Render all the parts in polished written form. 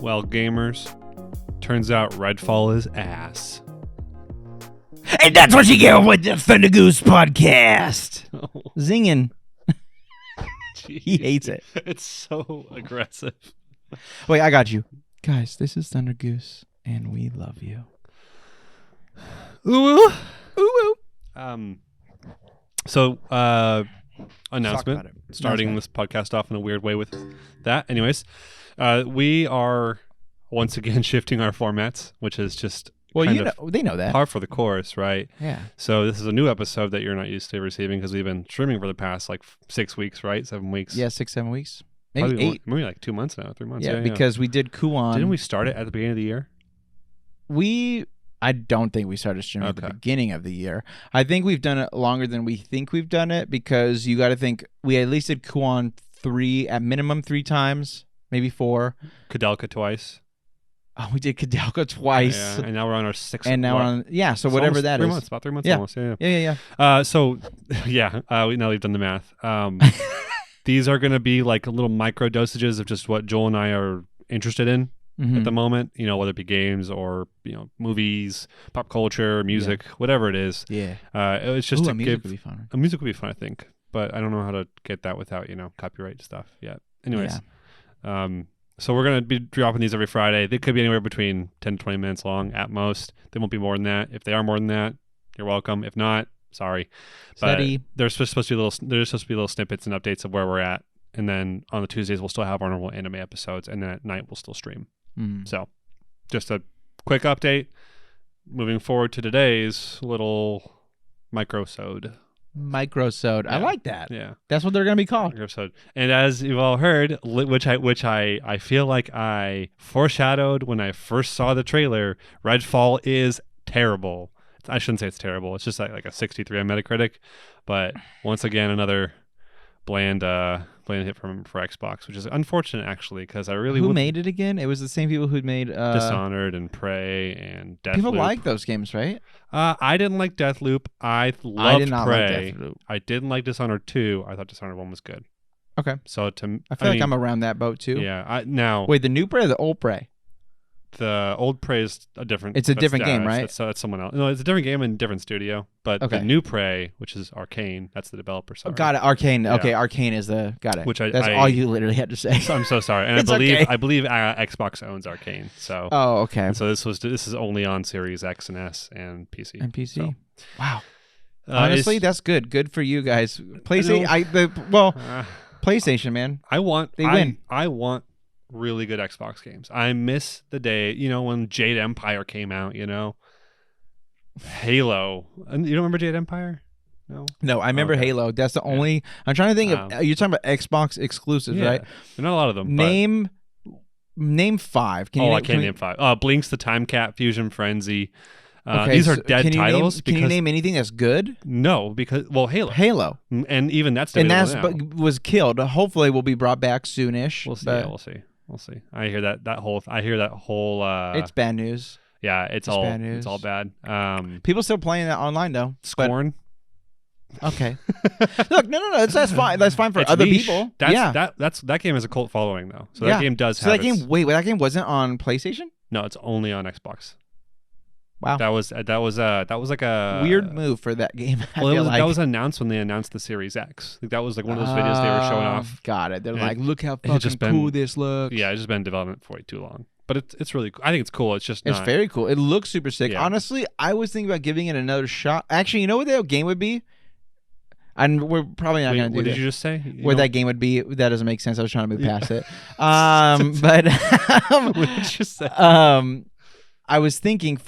Well, gamers, turns out Redfall is ass. And that's what you get with the Thunder Goose podcast. Oh. Zinging. He hates it. It's so aggressive. Wait, I got you. Guys, this is Thunder Goose, and we love you. Ooh. Ooh, ooh. So, announcement. Starting this podcast off in a weird way with that. Anyways, we are once again shifting our formats, which is just they know that. Par for the course, right? Yeah. So this is a new episode that you're not used to receiving because we've been streaming for the past 6 weeks, right? 7 weeks. Yeah, 6-7 weeks. Maybe Probably 8. Maybe 2 months now, 3 months. Yeah, because we did Kuon. Didn't we start it at the beginning of the year? I don't think we started streaming at the beginning of the year. I think we've done it longer than we think we've done it because you got to think we at least did Kuon at minimum 3 times, maybe 4. Kudelka twice. Oh, we did Kudelka twice. Yeah, and now we're on our 6th. And now we're on, so whatever that 3 is. months, about 3 months Yeah. almost. Yeah. Now we've done the math. These are going to be like little micro dosages of just what Joel and I are interested in at the moment, whether it be games or, movies, pop culture, music, whatever it is. Yeah. It's just to music would be fun. A music would be fun, I think, but I don't know how to get that without, copyright stuff yet. Anyways, so we're going to be dropping these every Friday. They could be anywhere between 10 to 20 minutes long at most. They won't be more than that. If they are more than that, you're welcome. If not, sorry. But there's supposed to be little snippets and updates of where we're at. And then on the Tuesdays, we'll still have our normal anime episodes. And then at night, we'll still stream. So just a quick update. Moving forward to today's little Microsode. Microsode. Yeah. I like that. Yeah. That's what they're going to be called. Microsode. And as you've all heard, which I feel like I foreshadowed when I first saw the trailer, Redfall is terrible. I shouldn't say it's terrible. It's just like a 63 on Metacritic. But once again, another bland hit for Xbox, which is unfortunate actually, because I really Who made it again? It was the same people who'd made Dishonored and Prey and Deathloop. People like those games, right? I didn't like Deathloop. I loved Prey. I didn't like Dishonored 2. I thought Dishonored 1 was good. Okay. So I feel like I'm around that boat too. Yeah. Wait, the new Prey or the old Prey? The old Prey is a different... It's a different game, right? That's someone else. No, it's a different game in a different studio. But the new Prey, which is Arcane, that's the developer. Sorry. Oh, got it. Arcane. Yeah. Okay, Arcane is the... Got it. That's all you literally had to say. So I'm so sorry. And I believe Xbox owns Arcane. So. Oh, okay. And so this is only on Series X and S and PC. And PC. So. Wow. Honestly, that's good. Good for you guys. PlayStation. PlayStation, man. They win. I want really good Xbox games. I miss the day, when Jade Empire came out, Halo. And you don't remember Jade Empire? No, I remember Halo. That's the only... I'm trying to think of... You're talking about Xbox exclusives, right? There's not a lot of them. Name 5. I can't name 5. Blinks the Time Cat, Fusion Frenzy. These are dead titles. Can you name anything that's good? No, because Halo. And even that's was killed. Hopefully, will be brought back soonish. We'll see. I hear that whole. It's bad news. Yeah, it's all bad news. It's all bad. People still playing that online though. Scorn. Okay. Look, no. That's fine. That's fine for other people. That game has a cult following though. So that game does. That game wasn't on PlayStation. No, it's only on Xbox. Wow. That was like a weird move for that game. That was announced when they announced the Series X. That was like one of those videos they were showing off. Got it. They're like, look how fucking cool this looks. Yeah, it's just been in development for way too long. But it's really cool. I think it's cool. It's very cool. It looks super sick. Yeah. Honestly, I was thinking about giving it another shot. Actually, you know what that game would be? And we're probably not going to do What that. did you just say? That game would be, that doesn't make sense. I was trying to move past it. But what did you say? I was thinking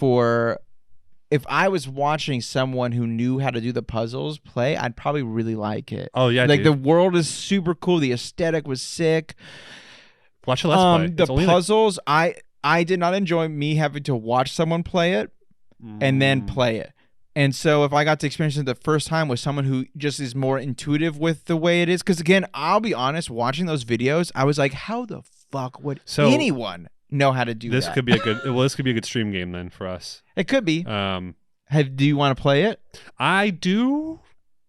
if I was watching someone who knew how to do the puzzles play, I'd probably really like it. Oh yeah, the world is super cool. The aesthetic was sick. Watch a Let's Play. The puzzles, I did not enjoy me having to watch someone play it and then play it. And so if I got to experience it the first time with someone who just is more intuitive with the way it is, because again, I'll be honest, watching those videos, I was like, how the fuck would anyone know how to do this? That? Could be a good. This could be a good stream game then for us. It could be. Do you want to play it? I do,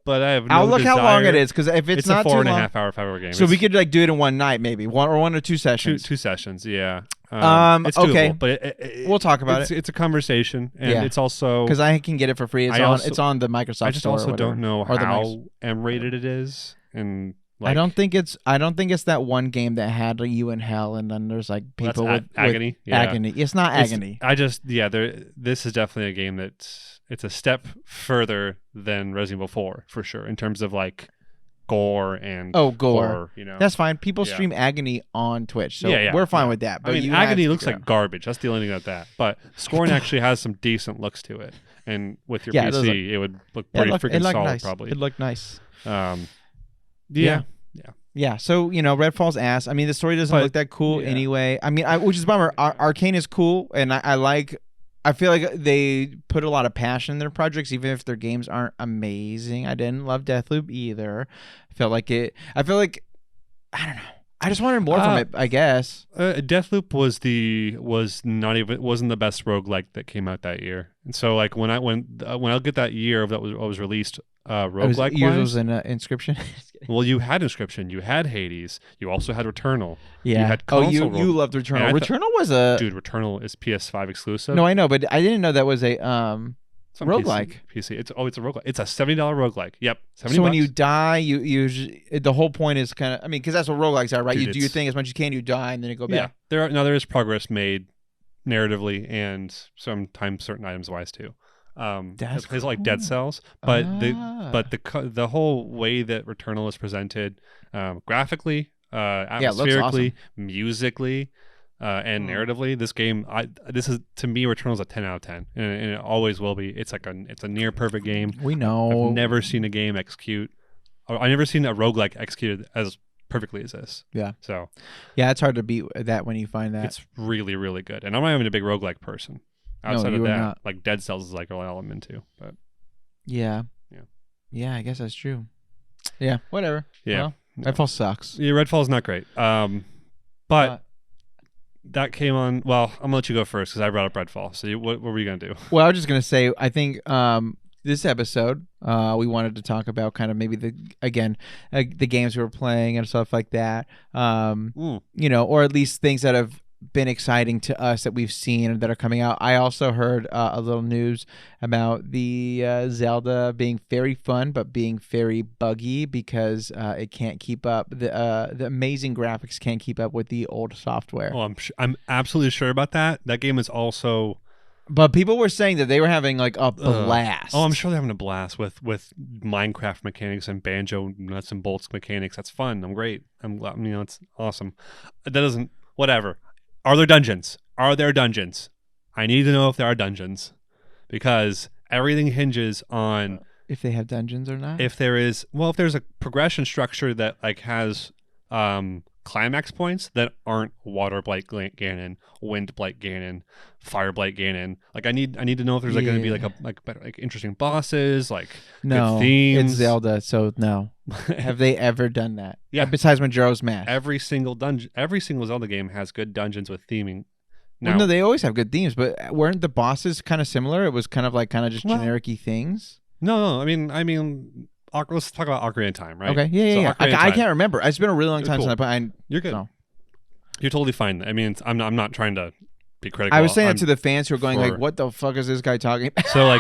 but I have no I'll look desire. how long it is, because if it's not a 4.5 too long, hour, 5 hour game. So we could do it in one night, maybe one or 2 sessions. Two sessions, yeah. It's doable, okay. but we'll talk about it. It's a conversation, and it's also because I can get it for free. It's on the Microsoft Store. I just also don't know or how M-rated it is, and like, I don't think it's that one game that had you in hell, and then there's like people with agony. Agony. It's not agony. This is definitely a game it's a step further than Resident Evil 4 for sure in terms of like gore and gore. horror, That's fine. People stream Agony on Twitch, so we're fine with that. But I mean, Agony looks like garbage. That's the only thing about that. But Scorn actually has some decent looks to it, and with your PC, it would look pretty freaking solid. Nice. Probably it looked nice. Yeah. So Redfall's ass. I mean, the story doesn't look that cool anyway. I mean, which is a bummer. Arcane is cool, and I feel like they put a lot of passion in their projects, even if their games aren't amazing. I didn't love Deathloop either. I feel like I don't know. I just wanted more from it, I guess. Deathloop wasn't the best roguelike that came out that year. And so like when I get that year that was released, roguelike yours was in Inscription. Well, you had Inscription, you had Hades, you also had Returnal. Yeah. You had console you loved Returnal. Returnal was a Returnal is PS5 exclusive. No, I know, but I didn't know that was a roguelike. PC. It's a roguelike. It's a $70 roguelike. Yep. $70. So when you die, the whole point is kind of, I mean, because that's what roguelikes are, right? Dude, you do your thing as much as you can, you die, and then you go back. Yeah. There is progress made narratively and sometimes certain items wise too. It's cool. Like Dead Cells, but the whole way that Returnal is presented, graphically, atmospherically, musically, and narratively, this game, this is to me, Returnal's a 10 out of 10, and it always will be. It's a near perfect game. We know. I've never seen a game execute. I've never seen a roguelike executed as perfectly as this. Yeah. So. Yeah, it's hard to beat that when you find that. It's really, really good, and I'm not even a big roguelike person. Outside of that, like Dead Cells is like all I'm into, but yeah, I guess that's true. Yeah, whatever. Yeah, Redfall sucks. Yeah, Redfall's not great. But that came on. Well, I'm gonna let you go first because I brought up Redfall. So what were you gonna do? Well, I was just gonna say I think this episode we wanted to talk about kind of maybe the games we were playing and stuff like that. Or at least things that have been exciting to us that we've seen and that are coming out. I also heard a little news about the Zelda being very fun but being very buggy because it can't keep up. The amazing graphics can't keep up with the old software. Oh, I'm absolutely sure about that. That game is also. But people were saying that they were having like a blast. I'm sure they're having a blast with Minecraft mechanics and banjo nuts and bolts mechanics. That's fun. I'm great. It's awesome. That doesn't. Whatever. Are there dungeons? I need to know if there are dungeons because everything hinges on if they have dungeons or not. If there's a progression structure that like has climax points that aren't water blight Ganon, wind blight Ganon, fire blight Ganon. Like I need to know if there's going to be like interesting bosses, like good themes. It's Zelda, so no. Have they ever done that? Yeah. Besides Majora's Mask. Every single Zelda game has good dungeons with theming. Now, no, they always have good themes, but weren't the bosses kind of similar? It was kind of just generic-y things. No. I mean, let's talk about Ocarina of Time, right? Okay, yeah. I can't remember. It's been a really long time since I played. You're good. So. You're totally fine. I mean, I'm not trying to be critical. I was saying that to the fans who are going like, "What the fuck is this guy talking about?" So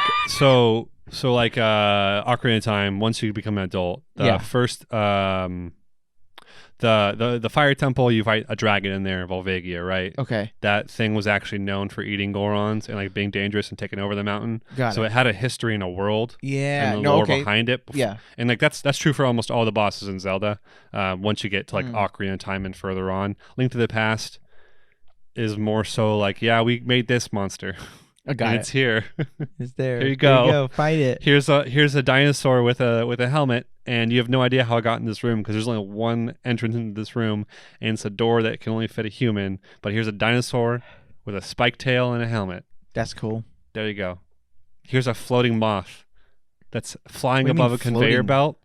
Ocarina of Time. Once you become an adult, first the fire temple, you fight a dragon in there, Volvagia, right? Okay. That thing was actually known for eating Gorons and like being dangerous and taking over the mountain. So it had a history and a world. Yeah. And the lore behind it. Yeah. And like that's true for almost all the bosses in Zelda. Once you get to like Ocarina of Time and further on, Link to the Past is more so like, we made this monster. It's here. It's there. Here you go. Fight it. Here's a dinosaur with a helmet, and you have no idea how it got in this room because there's only one entrance into this room, and it's a door that can only fit a human. But here's a dinosaur with a spiked tail and a helmet. That's cool. There you go. Here's a floating moth that's flying above a conveyor belt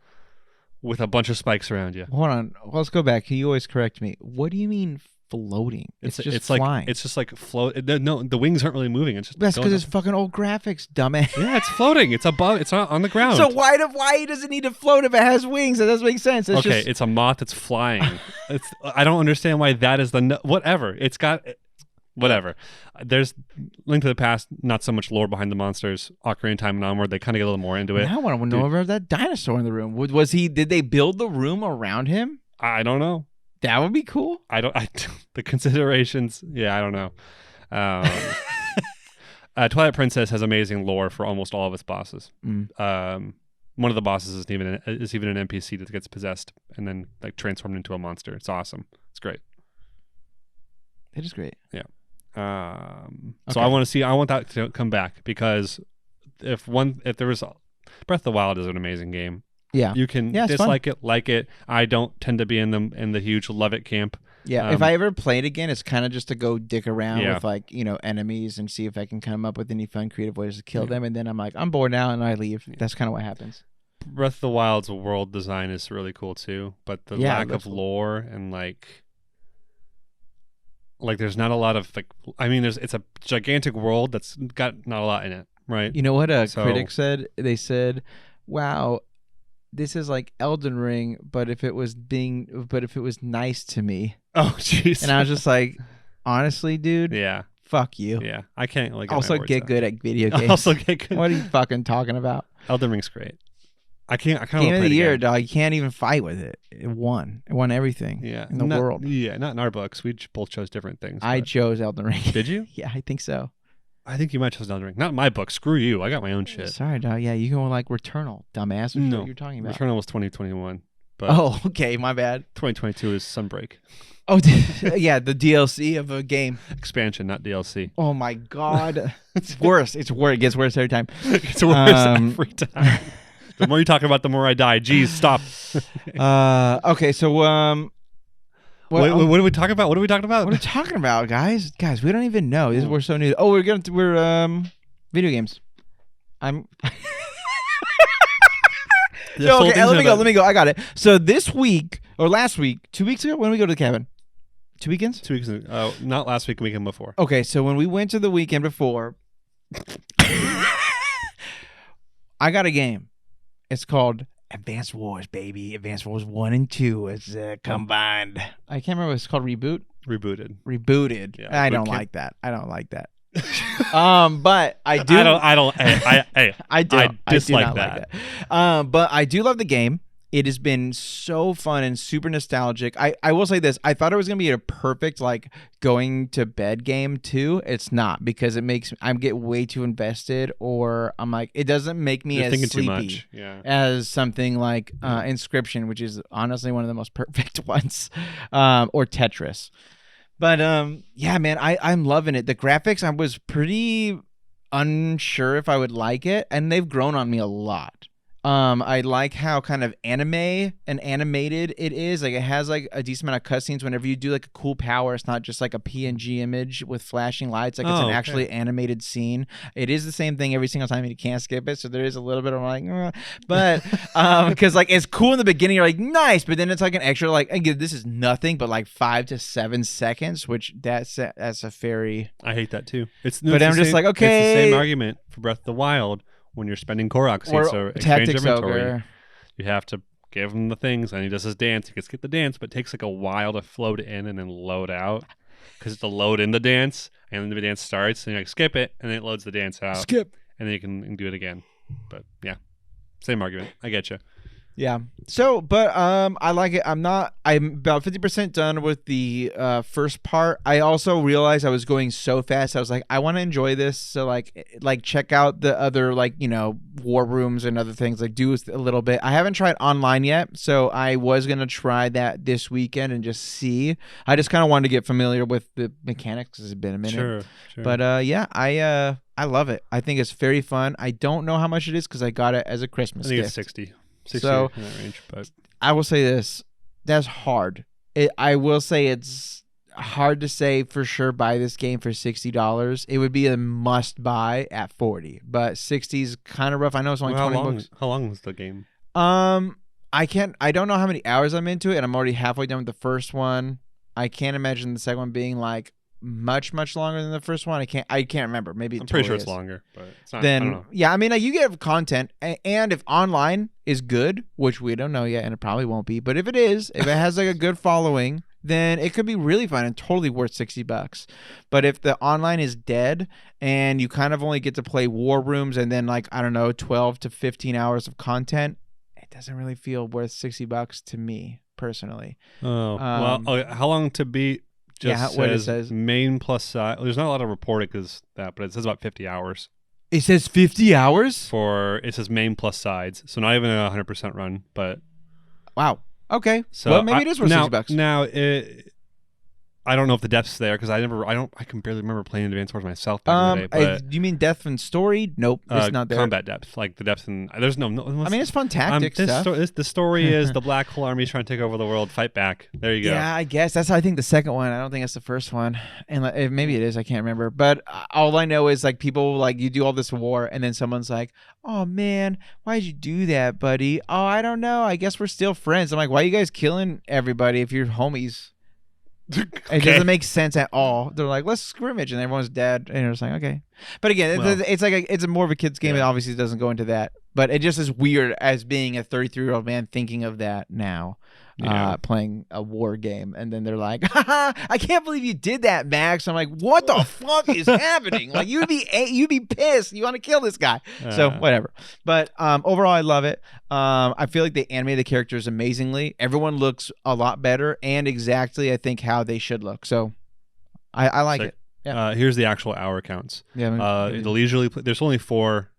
with a bunch of spikes around you. Hold on. Let's go back. You always correct me. What do you mean floating? It's just flying. It's just like float. No, the wings aren't really moving. It's just that's because it's fucking old graphics, dumbass. Yeah, it's floating. It's above. It's not on the ground. So why does it need to float if it has wings? That doesn't make sense. It's a moth that's flying. I don't understand why that is whatever. It's got. Whatever. There's Link to the Past, not so much lore behind the monsters. Ocarina of Time and onward, they kind of get a little more into it. Now I want to know about that dinosaur in the room. Did they build the room around him? I don't know. That would be cool. The considerations, yeah, I don't know. Twilight Princess has amazing lore for almost all of its bosses. One of the bosses is even an NPC that gets possessed and then like transformed into a monster. It's awesome. It's great. It is great. Yeah. So I want that to come back, because if there was Breath of the Wild is an amazing game. Yeah. You can dislike it, like it. I don't tend to be in the huge love it camp. Yeah. If I ever play it again, it's kind of just to go dick around with like, enemies and see if I can come up with any fun creative ways to kill them, and then I'm like, I'm bored now, and I leave. That's kind of what happens. Breath of the Wild's world design is really cool too, but the lack of lore and like there's not a lot of it's a gigantic world that's got not a lot in it, right? You know what a critic said? They said, "Wow, this is like Elden Ring, but if it was nice to me." Oh, jeez. And I was just like, honestly, dude. Yeah. Fuck you. Yeah. I can't also get good at video games. Also get good. What are you fucking talking about? Elden Ring's great. I kind of Game of the year, dog. You can't even fight with it. It won everything. In the world. Yeah, not in our books. We both chose different things. I chose Elden Ring. Did you? Yeah, I think so. I think you might chose Elden Ring. Not in my book. Screw you. I got my own shit. Sorry, dog. Yeah, you go like Returnal, dumbass. What you're talking about? Returnal was 2021. But okay, my bad. 2022 is Sunbreak. Oh, yeah, the DLC of a game. Expansion, not DLC. Oh my god, it's worse. It gets worse every time. It's worse every time. The more you talk about, the more I die. Jeez, stop. Okay, so what are we talking about? What are we talking about? What are we talking about, guys? Guys, we don't even know. We're so new. Oh, we're video games. I'm. No, okay, let me go. I got it. So this week or last week, 2 weeks ago, when did we go to the cabin? 2 weekends? 2 weeks ago. Not last week, the weekend before. Okay, so when we went to the weekend before, I got a game. It's called Advanced Wars, baby. Advanced Wars 1 and 2 is combined. I can't remember what it's called. Rebooted. Yeah, I don't like that. But I do. I dislike that. But I do love the game. It has been so fun and super nostalgic. I will say this. I thought it was going to be a perfect like going to bed game too. It's not, because I get way too invested, or I'm like, it doesn't make me as sleepy as something like Inscription, which is honestly one of the most perfect ones, or Tetris. But yeah, man, I'm loving it. The graphics, I was pretty unsure if I would like it, and they've grown on me a lot. I like how kind of anime and animated it is. Like, it has like a decent amount of cutscenes. Whenever you do like a cool power, it's not just like a PNG image with flashing lights. Like, it's an actually animated scene. It is the same thing every single time, and you can't skip it. So there is a little bit of like, but because like it's cool in the beginning, you're like nice, but then it's like an extra like, again, this is nothing but like 5 to 7 seconds, which that's a very. I hate that too. But I'm just like, okay, it's the same argument for Breath of the Wild. When you're spending Korok seeds or exchange inventory, you have to give him the things, and he does his dance. He can skip the dance, but it takes like a while to float in and then load out, because it's to load in the dance, and then the dance starts, and you like skip it, and then it loads the dance out. Skip, and then you can do it again. But yeah, same argument. I get you. Yeah. So, but I like it. I'm about 50% done with the first part. I also realized I was going so fast. I was like, I want to enjoy this. So like check out the other war rooms and other things. Like do a little bit. I haven't tried online yet, so I was gonna try that this weekend and just see. I just kind of wanted to get familiar with the mechanics because it's been a minute. Sure. But yeah, I love it. I think it's very fun. I don't know how much it is because I got it as a Christmas gift. It's 60 so in that range, but I will say this: that's hard. I will say it's hard to say for sure buy this game for $60. It would be a must buy at $40, but 60 is kind of rough. I know it's only $20. How long was the game? I don't know how many hours I'm into it, and I'm already halfway done with the first one. I can't imagine the second one being like much longer than the first one. I can't remember. Maybe I'm pretty sure it's longer, but it's not. Then I don't know. Yeah, I mean, you get content, and if online is good, which we don't know yet, and it probably won't be, but if it has like a good following, then it could be really fun and totally worth $60. But if the online is dead and you kind of only get to play war rooms and then like, I don't know, 12 to 15 hours of content, it doesn't really feel worth $60 to me personally. Oh, well, how long to beat? Just what says, it says. Main plus side. There's not a lot of reporting because that, but it says about 50 hours. It says 50 hours? It says main plus sides. So not even a 100% run, but. Wow. Okay. So well, maybe it is worth $60. Now, I don't know if the depth's there because I can barely remember playing Advanced Wars myself back in the day. But, do you mean depth and story? Nope, it's not there. Combat depth, like the depth and there's no. I mean, it's fun tactics stuff. The story is the Black Hole Army trying to take over the world, fight back. There you go. Yeah, I guess that's I think the second one. I don't think that's the first one, and maybe it is. I can't remember. But all I know is like people like you do all this war, and then someone's like, "Oh man, why'd you do that, buddy?" "Oh, I don't know. I guess we're still friends." I'm like, "Why are you guys killing everybody if you're homies?" Okay. It doesn't make sense at all. They're like, let's scrimmage, and everyone's dead, and you're just like, okay. But again, it's like it's more of a kid's game. Yeah. It obviously doesn't go into that, but it just is weird as being a 33-year-old man thinking of that now, playing a war game, and then they're like, haha, I can't believe you did that, Max. I'm like, what the fuck is happening? Like you'd be pissed. You want to kill this guy. So whatever. But overall, I love it. I feel like they animated the characters amazingly. Everyone looks a lot better and exactly, I think, how they should look. So I like it. Yeah. Here's the actual hour counts. Yeah. The leisurely there's only 4.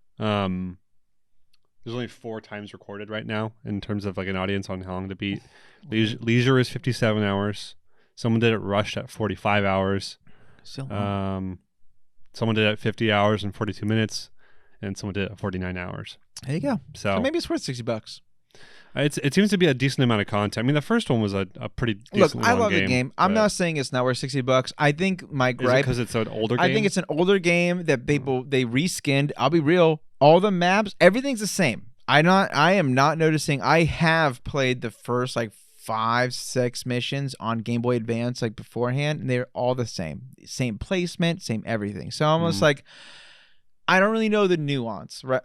There's only 4 times recorded right now in terms of like an audience on how long to beat. Leisure is 57 hours. Someone did it rushed at 45 hours. Someone did it at 50 hours and 42 minutes, and someone did it at 49 hours. There you go. So maybe it's worth $60. It seems to be a decent amount of content. I mean, the first one was a pretty decent Look, I love the game. I'm not saying it's not worth $60. I think my gripe because it's an older game. I think it's an older game that they reskinned. I'll be real. All the maps, everything's the same. I am not noticing. I have played the first like 5-6 missions on Game Boy Advance like beforehand, and they're all the same. Same placement, same everything. So almost like I don't really know the nuance, right?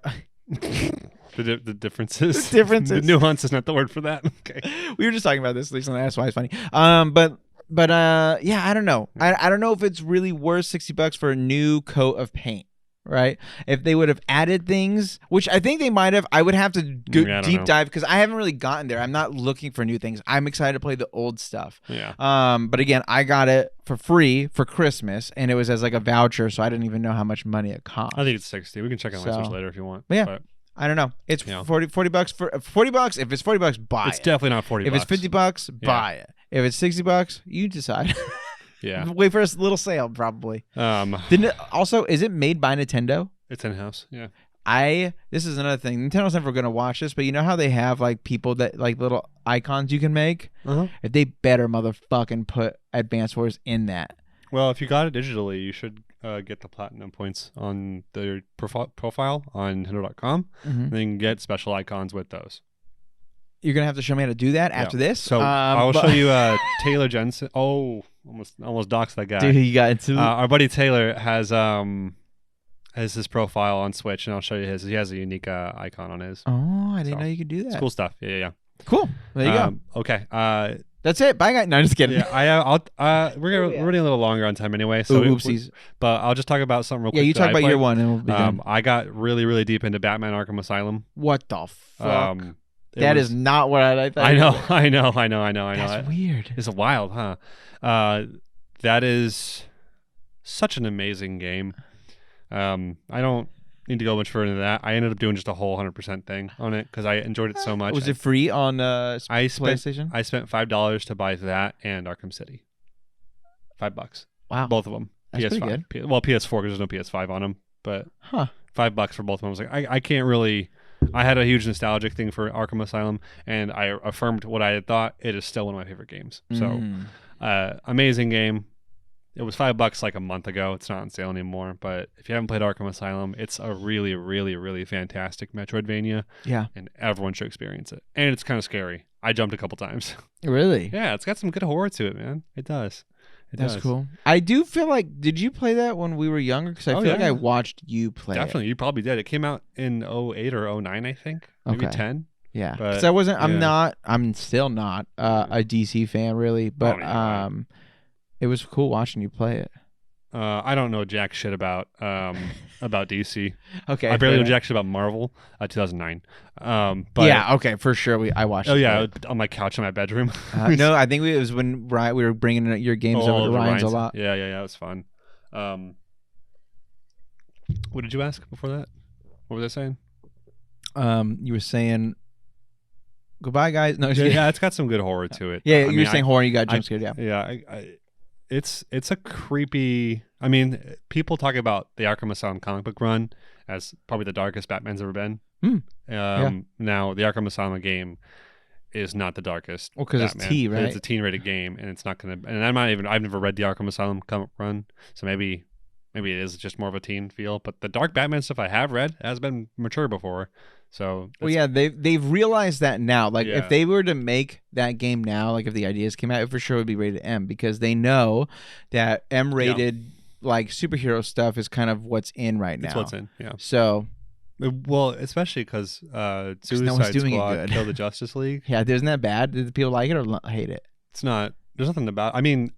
The differences. The differences. The nuance is not the word for that. Okay. We were just talking about this recently. That's why it's funny. But yeah, I don't know. I don't know if it's really worth $60 for a new coat of paint. Right? If they would have added things, which I think they might have, I would have to deep dive because I haven't really gotten there. I'm not looking for new things. I'm excited to play the old stuff. Yeah. But again, I got it for free for Christmas, and it was as like a voucher, so I didn't even know how much money it cost. I think it's 60. We can check on my Switch later if you want. But I don't know. It's $40 for $40. If it's $40, buy it. It's definitely not $40. If it's $50, buy it. If it's $60, you decide. Yeah. Wait for a little sale, probably. Is it made by Nintendo? It's in-house, yeah. This is another thing. Nintendo's never going to watch this, but you know how they have like people that like little icons you can make? If they better motherfucking put Advance Wars in that. Well, if you got it digitally, you should get the platinum points on their profile on Nintendo.com, and then you can get special icons with those. You're going to have to show me how to do that after this. So I'll show you Taylor Jensen. Oh, almost doxed that guy. Dude, you got into our buddy Taylor has his profile on Switch, and I'll show you his. He has a unique icon on his. Oh, I didn't know you could do that. It's cool stuff. Yeah. Cool. There you go. Okay. That's it. Bye, guys. No, just kidding. Yeah, we're running a little longer on time anyway. So oopsies. But I'll just talk about something real quick. Yeah, you talk about your one, and we'll be done. I got really, really deep into Batman: Arkham Asylum. What the fuck? That is not what I thought. I know. That's weird. It's wild, huh? That is such an amazing game. I don't need to go much further than that. I ended up doing just a whole 100% thing on it because I enjoyed it so much. Was it free on PlayStation? I spent $5 to buy that and Arkham City. $5. Wow. Both of them. That's PS5. pretty good. Well, PS4 because there's no PS5 on them, but $5 for both of them. I was like, I can't really. I had a huge nostalgic thing for Arkham Asylum, and I affirmed what I had thought. It is still one of my favorite games. So, amazing game. It was $5 like a month ago. It's not on sale anymore. But if you haven't played Arkham Asylum, it's a really, really, really fantastic Metroidvania. Yeah. And everyone should experience it. And it's kind of scary. I jumped a couple times. Really? Yeah, it's got some good horror to it, man. It does. That's cool. I do feel like, did you play that when we were younger? Because I feel like I watched you play Definitely. it. You probably did. It came out in 08 or 09, I think. Maybe 10. Yeah, But, because I wasn't. yeah. I'm still not a DC fan really, but it was cool watching you play it. I don't know jack shit about DC. Okay, I barely know fair. jack shit about Marvel. 2009. But Yeah, okay, for sure. I watched. oh it. yeah, on my couch in my bedroom. No, I think it was when we were bringing your games over to Ryan's a lot. Yeah, it was fun. What did you ask before that? What was I saying? You were saying goodbye, guys. No, Yeah, it's got some good horror to it. Yeah, you were saying horror. You got jump scared. Yeah, yeah. It's a creepy. I mean, people talk about the Arkham Asylum comic book run as probably the darkest Batman's ever been. Now the Arkham Asylum game is not the darkest. Well, because it's T, right? It's a teen-rated game, and it's not gonna. And I've never read the Arkham Asylum comic run, so maybe it is just more of a teen feel. But the Dark Batman stuff I have read has been mature before. So well, yeah, they've realized that now. Like, Yeah. if they were to make that game now, like if the ideas came out, it for sure would be rated M, because they know that M-rated like superhero stuff is kind of what's in right now. That's what's in. Yeah. So, Well, especially because no one's Suicide doing it Squad good. killed the Justice League. yeah, isn't that bad? Did the people like it or hate it? It's not. There's nothing about. I mean,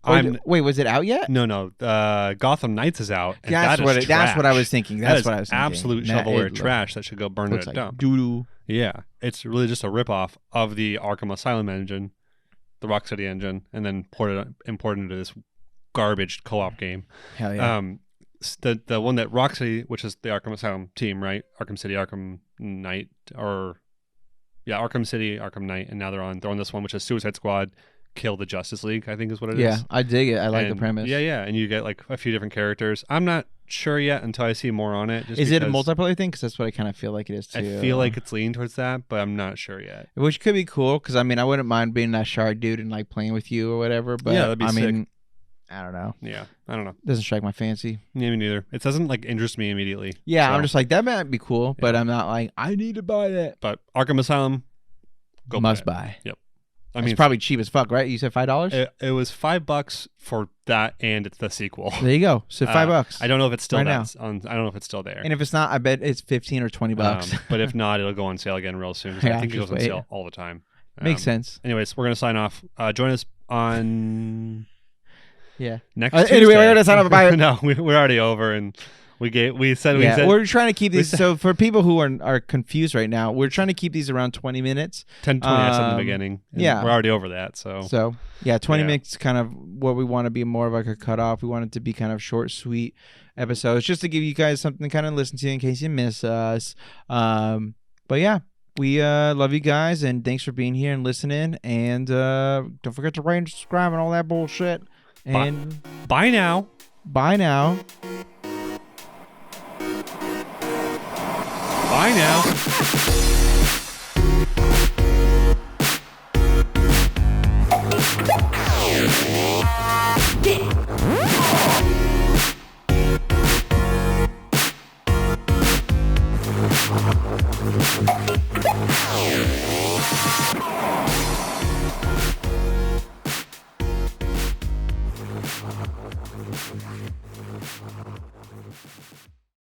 Wait, was it out yet? No. Gotham Knights is out. And That's what I was thinking. That's what I was thinking. Absolute shovelware trash that should go burn in a like dump. doo-doo. Yeah, it's really just a ripoff of the Arkham Asylum engine, the Rocksteady engine, and then imported into this garbage co-op game. Hell yeah. The one that Rocksteady, which is the Arkham Asylum team, right? Arkham City, Arkham Knight, Arkham City, Arkham Knight, and now they're on this one, which is Suicide Squad. Kill the Justice League, I think is what it is. Yeah, I dig it. I like the premise. Yeah, and you get like a few different characters. I'm not sure yet until I see more on it. Is it a multiplayer thing? Because that's what I kind of feel like it is too. I feel like it's leaning towards that, but I'm not sure yet. Which could be cool, because I mean, I wouldn't mind being that shark dude and like playing with you or whatever. But yeah, that'd be sick. I don't know. Yeah, I don't know. Doesn't strike my fancy. Yeah, me neither. It doesn't like interest me immediately. Yeah, so. I'm just like, that might be cool, but I'm not like, I need to buy that. But Arkham Asylum, must buy. Yep. I mean, it's probably cheap as fuck, right? You said $5? It was $5 for that and it's the sequel. There you go. So $5. I don't know if it's still right now. I don't know if it's still there. And if it's not, I bet it's $15 or $20. But if not, it'll go on sale again real soon. Yeah, I think it goes on sale all the time. Makes sense. Anyways, we're gonna sign off. Join us on next Tuesday. Anyway, we're gonna sign up about it. No, we're already over, and we said we're trying to keep these. So for people who are confused right now, we're trying to keep these around 20 minutes. 10, 20 I said in the beginning. Yeah, we're already over that. So 20 minutes, kind of what we want to be, more of like a cutoff. We want it to be kind of short, sweet episodes, just to give you guys something to kind of listen to in case you miss us. But yeah. We love you guys, and thanks for being here and listening. And don't forget to rate and subscribe and all that bullshit. And bye now. Bye now. Bye now.